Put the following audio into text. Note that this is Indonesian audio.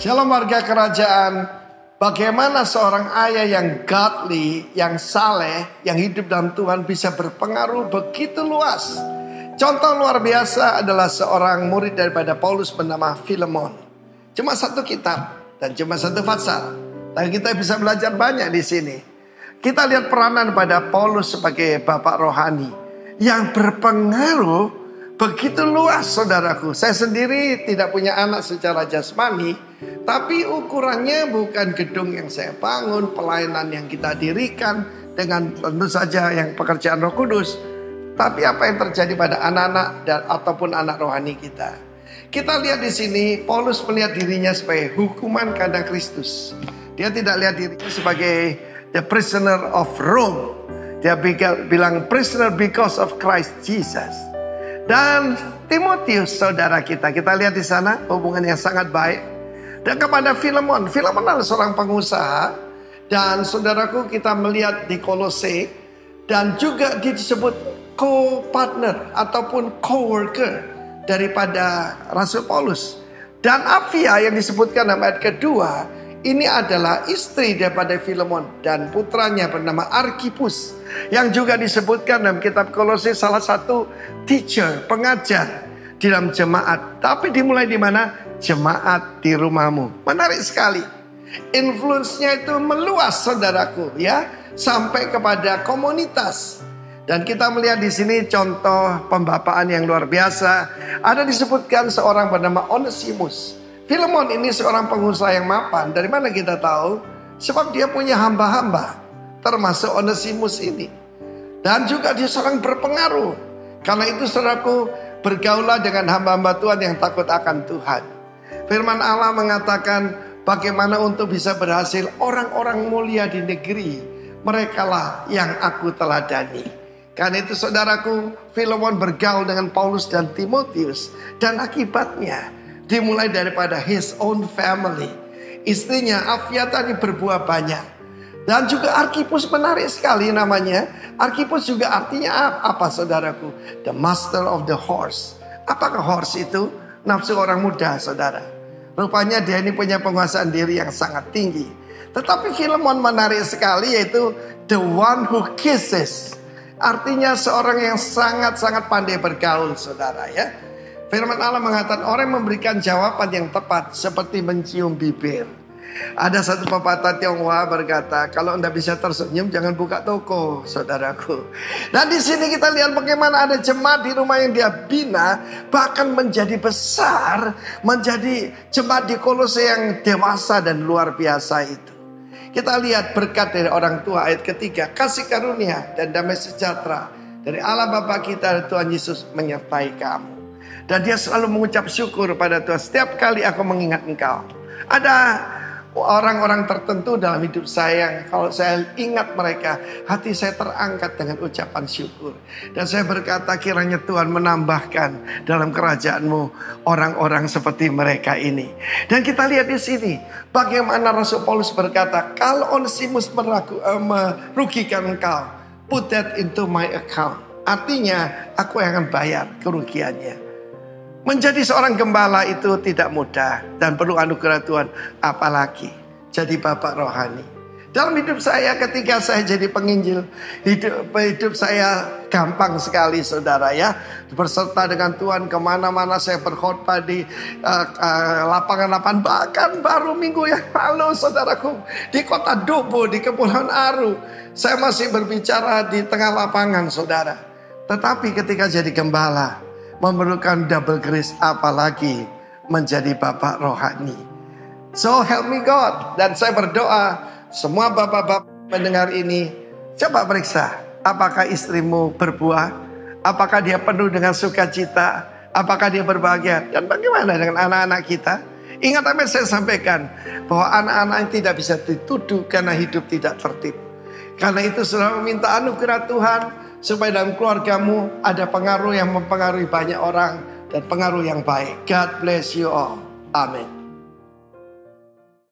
Shalom warga kerajaan. Bagaimana seorang ayah yang godly, yang saleh, yang hidup dalam Tuhan bisa berpengaruh begitu luas. Contoh luar biasa adalah seorang murid daripada Paulus bernama Filemon. Cuma satu kitab dan cuma satu pasal. Dan kita bisa belajar banyak di sini. Kita lihat peranan pada Paulus sebagai bapak rohani yang berpengaruh begitu luas, saudaraku. Saya sendiri tidak punya anak secara jasmani, tapi ukurannya bukan gedung yang saya bangun, pelayanan yang kita dirikan dengan tentu saja yang pekerjaan Roh Kudus. Tapi apa yang terjadi pada anak-anak dan ataupun anak rohani kita. Kita lihat di sini Paulus melihat dirinya sebagai hukuman karena Kristus. Dia tidak lihat dirinya sebagai the prisoner of Rome. Dia bilang prisoner because of Christ Jesus. Dan Timotius saudara kita lihat di sana hubungan yang sangat baik. Dan kepada Filemon adalah seorang pengusaha. Dan saudaraku kita melihat di Kolose. Dan juga disebut co-partner ataupun co-worker daripada Rasul Paulus. Dan Apphia yang disebutkan dalam ayat kedua. Ini adalah istri daripada Filemon dan putranya bernama Arkhipus. Yang juga disebutkan dalam kitab Kolose salah satu teacher, pengajar di dalam jemaat. Tapi dimulai di mana? Jemaat di rumahmu. Menarik sekali. Influence-nya itu meluas saudaraku ya, sampai kepada komunitas. Dan kita melihat di sini contoh pembapaan yang luar biasa. Ada disebutkan seorang bernama Onesimus. Filemon ini seorang pengusaha yang mapan. Dari mana kita tahu? Sebab dia punya hamba-hamba, termasuk Onesimus ini. Dan juga dia seorang berpengaruh. Karena itu saudaraku, bergaulah dengan hamba-hamba Tuhan yang takut akan Tuhan. Firman Allah mengatakan bagaimana untuk bisa berhasil orang-orang mulia di negeri. Merekalah yang aku teladani. Karena itu saudaraku, Filemon bergaul dengan Paulus dan Timotius. Dan akibatnya dimulai daripada his own family. Istrinya Apphia tadi berbuah banyak. Dan juga Arkhipus menarik sekali namanya. Arkhipus juga artinya apa saudaraku? The master of the horse. Apakah horse itu? Nafsu orang muda saudara. Rupanya dia ini punya penguasaan diri yang sangat tinggi. Tetapi Filemon menarik sekali yaitu the one who kisses. Artinya seorang yang sangat-sangat pandai bergaul saudara ya. Firman Allah mengatakan orang yang memberikan jawaban yang tepat seperti mencium bibir. Ada satu pepatah Tionghoa berkata, kalau Anda bisa tersenyum jangan buka toko, saudaraku. Dan di sini kita lihat bagaimana ada jemaat di rumah yang dia bina, bahkan menjadi besar, menjadi jemaat di Kolose yang dewasa dan luar biasa itu. Kita lihat berkat dari orang tua ayat ketiga, kasih karunia dan damai sejahtera dari Allah Bapa kita dan Tuhan Yesus menyertai kamu. Dan dia selalu mengucap syukur pada Tuhan. Setiap kali aku mengingat engkau. Ada orang-orang tertentu dalam hidup saya. Kalau saya ingat mereka, hati saya terangkat dengan ucapan syukur. Dan saya berkata kiranya Tuhan menambahkan dalam kerajaanmu orang-orang seperti mereka ini. Dan kita lihat di sini. Bagaimana Rasul Paulus berkata, kalau Onesimus merugikan engkau, put that into my account. Artinya aku yang akan bayar kerugiannya. Menjadi seorang gembala itu tidak mudah dan perlu anugerah Tuhan, apalagi jadi bapak rohani. Dalam hidup saya ketika saya jadi penginjil, hidup saya gampang sekali saudara ya. Berserta dengan Tuhan kemana-mana saya berkhotbah di lapangan-lapangan. Bahkan baru minggu yang lalu saudaraku di kota Dobo, di Kepulauan Aru. Saya masih berbicara di tengah lapangan saudara. Tetapi ketika jadi gembala, memerlukan double grace, apalagi menjadi bapak rohani. So help me God. Dan saya berdoa semua bapak-bapak mendengar ini, coba periksa apakah istrimu berbuah, apakah dia penuh dengan sukacita, apakah dia berbahagia, dan bagaimana dengan anak-anak kita. Ingat apa yang saya sampaikan, bahwa anak-anak yang tidak bisa dituduh karena hidup tidak tertib. Karena itu saudara meminta anugerah Tuhan supaya dalam keluargamu ada pengaruh yang mempengaruhi banyak orang dan pengaruh yang baik. God bless you all. Amin.